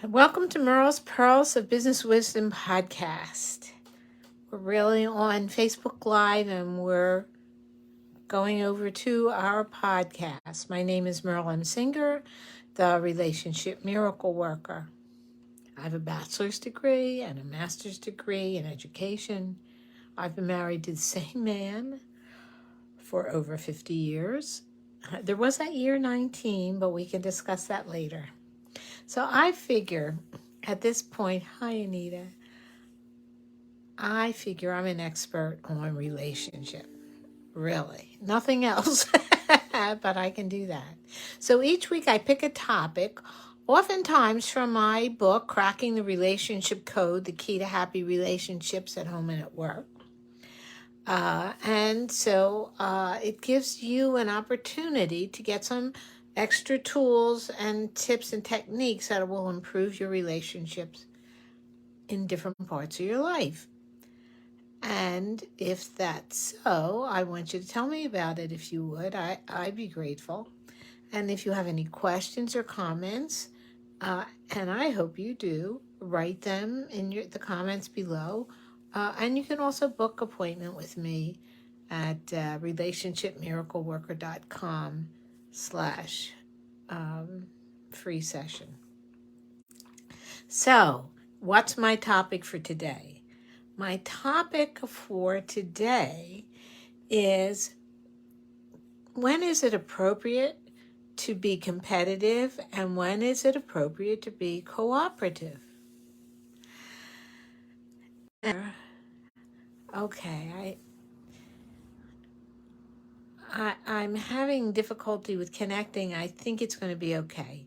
Welcome to Merle's Pearls of Business Wisdom podcast. We're really on Facebook Live and we're going over to our podcast. My name is Merle M. Singer, the Relationship Miracle Worker. I have a bachelor's degree and a master's degree in education. I've been married to the same man for over 50 years. There was that year 19, but we can discuss that later. So I figure at this point, hi Anita, I figure I'm an expert on relationship. Really. Nothing else, but I can do that. So each week I pick a topic, oftentimes from my book, Cracking the Relationship Code, The Key to Happy Relationships at Home and at Work. And so it gives you an opportunity to get some extra tools and tips and techniques that will improve your relationships in different parts of your life. And if that's so, I want you to tell me about it if you would. I'd be grateful. And if you have any questions or comments, and I hope you do, write them in the comments below. And you can also book an appointment with me at relationshipmiracleworker.com/free session. So, what's my topic for today? My topic for today is, when is it appropriate to be competitive and when is it appropriate to be cooperative? Okay, I'm having difficulty with connecting. I think it's going to be okay.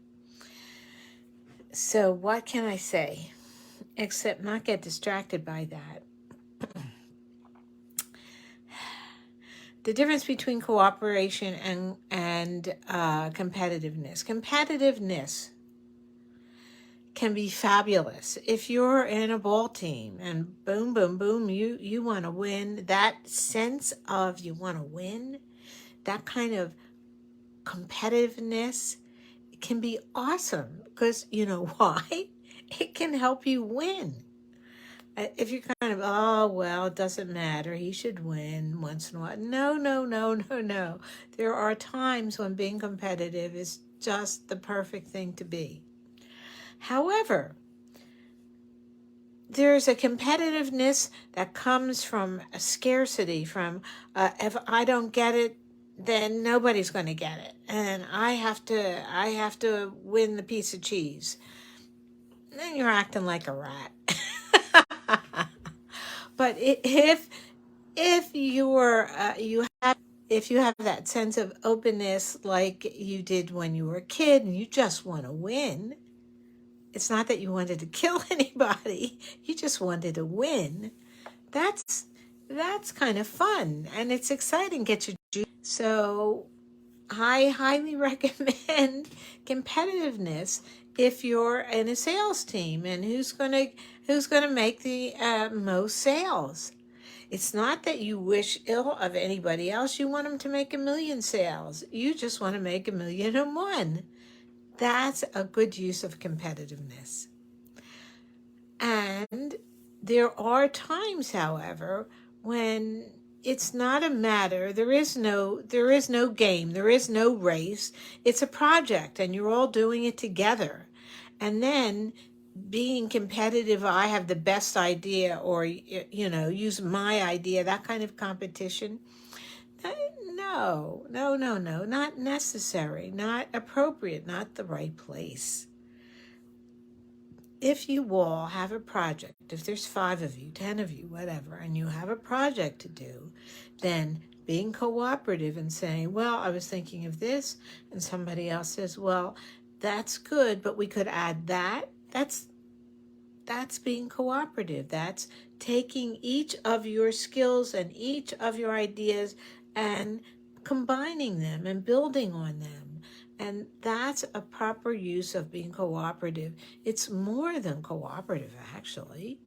So what can I say except not get distracted by that? The difference between cooperation and competitiveness. Competitiveness can be fabulous. If you're in a ball team and boom, boom, boom, you want to win, that sense of you want to win, that kind of competitiveness can be awesome because you know why? It can help you win. If you're kind of, oh, well, it doesn't matter, he should win once in a while. No. There are times when being competitive is just the perfect thing to be. However, there's a competitiveness that comes from a scarcity, from if I don't get it, then nobody's going to get it, and I have to win the piece of cheese. Then you're acting like a rat. But if you have that sense of openness like you did when you were a kid and you just want to win, it's not that you wanted to kill anybody, you just wanted to win. That's kind of fun and it's exciting. Get your juice. So I highly recommend competitiveness if you're in a sales team and who's gonna make the most sales. It's not that you wish ill of anybody else. You want them to make 1,000,000 sales. You just want to make 1,000,001. That's a good use of competitiveness. And there are times, however, when it's not a matter, there is no game, there is no race. It's a project and you're all doing it together. And then being competitive, I have the best idea, or use my idea, that kind of competition. No, not necessary, not appropriate, not the right place. If you all have a project, if there's 5 of you, 10 of you, whatever, and you have a project to do, then being cooperative and saying, well, I was thinking of this, and somebody else says, well, that's good, but we could add that. That's being cooperative. That's taking each of your skills and each of your ideas and combining them and building on them. And that's a proper use of being cooperative. It's more than cooperative, actually.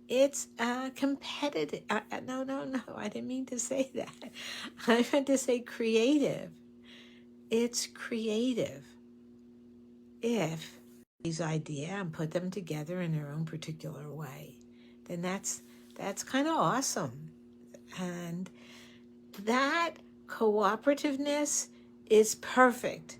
It's competitive. No, I didn't mean to say that. I meant to say creative. It's creative if idea and put them together in their own particular way, then that's kind of awesome. And that cooperativeness is perfect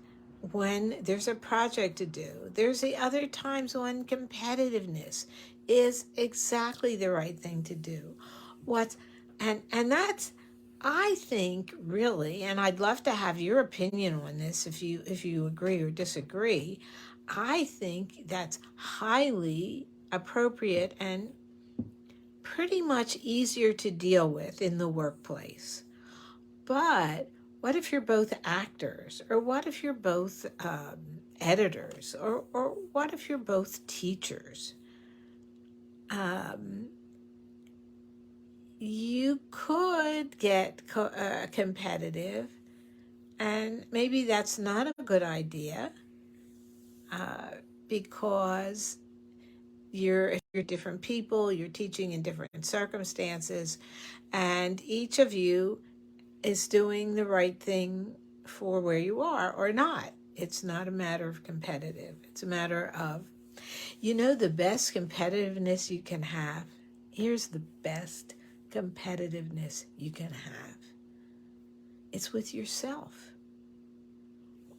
when there's a project to do. There's the other times when competitiveness is exactly the right thing to do. What's and that's, I think, really, and I'd love to have your opinion on this if you agree or disagree. I think that's highly appropriate and pretty much easier to deal with in the workplace. But what if you're both actors? Or what if you're both editors? Or what if you're both teachers? You could get competitive, and maybe that's not a good idea because you're different people, you're teaching in different circumstances, and each of you is doing the right thing for where you are or not. It's not a matter of competitive. It's a matter of, the best competitiveness you can have. Here's the best competitiveness you can have. It's with yourself.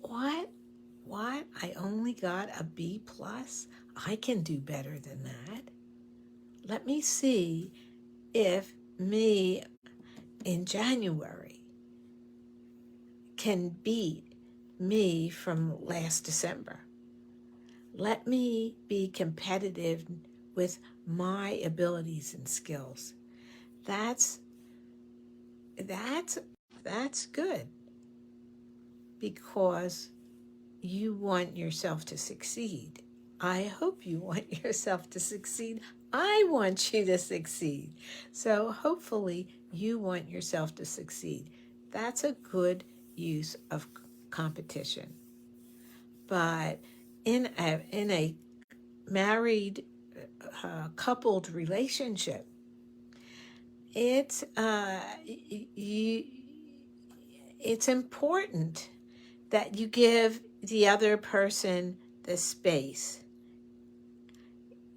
What? I only got a B plus? I can do better than that. Let me see if me in January can beat me from last December. Let me be competitive with my abilities and skills. That's good, because you want yourself to succeed. I hope you want yourself to succeed. I want you to succeed. So hopefully you want yourself to succeed. That's a good use of competition. But in a married, coupled relationship, it's important that you give the other person the space.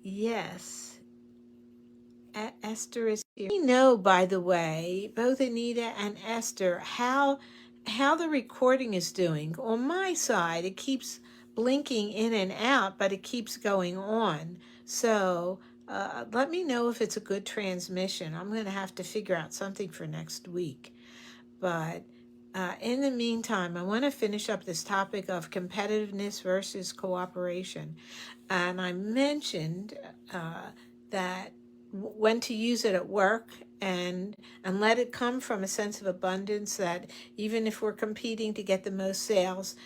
Yes, Esther is here. We know, by the way, both Anita and Esther, how the recording is doing. On my side, it keeps blinking in and out, but it keeps going on. So let me know if it's a good transmission. I'm going to have to figure out something for next week. But in the meantime, I want to finish up this topic of competitiveness versus cooperation. And I mentioned that when to use it at work, and let it come from a sense of abundance, that even if we're competing to get the most sales,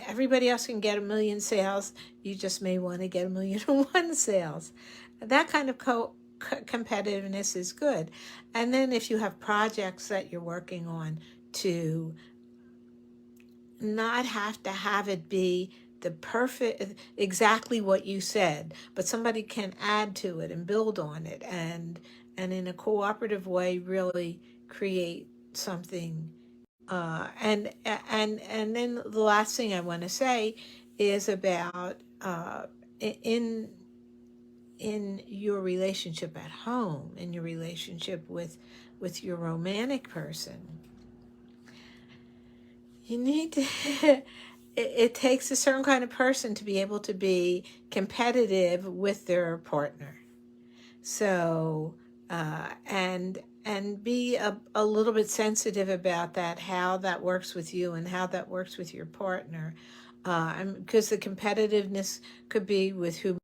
everybody else can get 1 million sales. You just may want to get 1,000,001 sales. That kind of competitiveness is good. And then if you have projects that you're working on, to not have it be the perfect, exactly what you said, but somebody can add to it and build on it, and in a cooperative way really create something. And then the last thing I want to say is about in your relationship at home, in your relationship with your romantic person. You need to it takes a certain kind of person to be able to be competitive with their partner. So and be a little bit sensitive about that, how that works with you and how that works with your partner. Because the competitiveness could be with who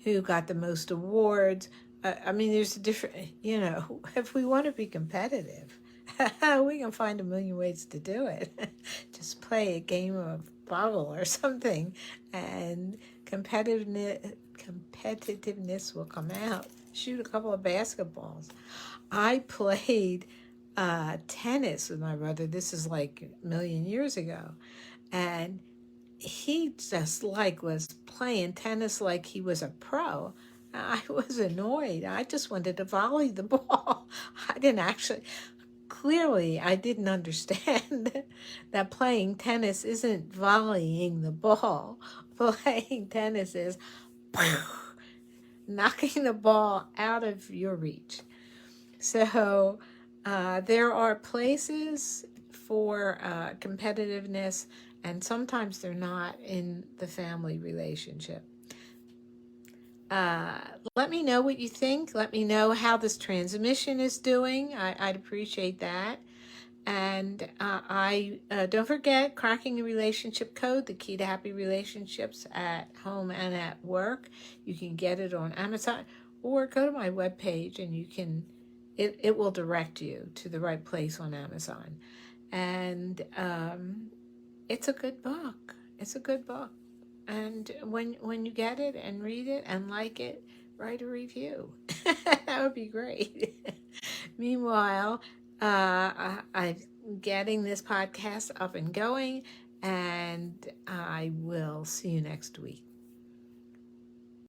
who got the most awards. There's a different, if we want to be competitive, we can find 1,000,000 ways to do it. Just play a game of boggle or something, and competitiveness will come out. Shoot a couple of basketballs. I played tennis with my brother. This is like 1,000,000 years ago, and he just was playing tennis like he was a pro. I was annoyed. I just wanted to volley the ball. I didn't actually. clearly I didn't understand that playing tennis isn't volleying the ball. Playing tennis is knocking the ball out of your reach. So there are places for competitiveness, and sometimes they're not in the family relationship. Uh, Let me know what you think. Let me know how this transmission is doing. I'd appreciate that. And I don't forget cracking the relationship code, the key to happy relationships at home and at work. You can get it on Amazon or go to my webpage and you can, it will direct you to the right place on Amazon. And it's a good book. It's a good book. And when you get it and read it and like it, write a review. That would be great. Meanwhile, I'm getting this podcast up and going, and I will see you next week.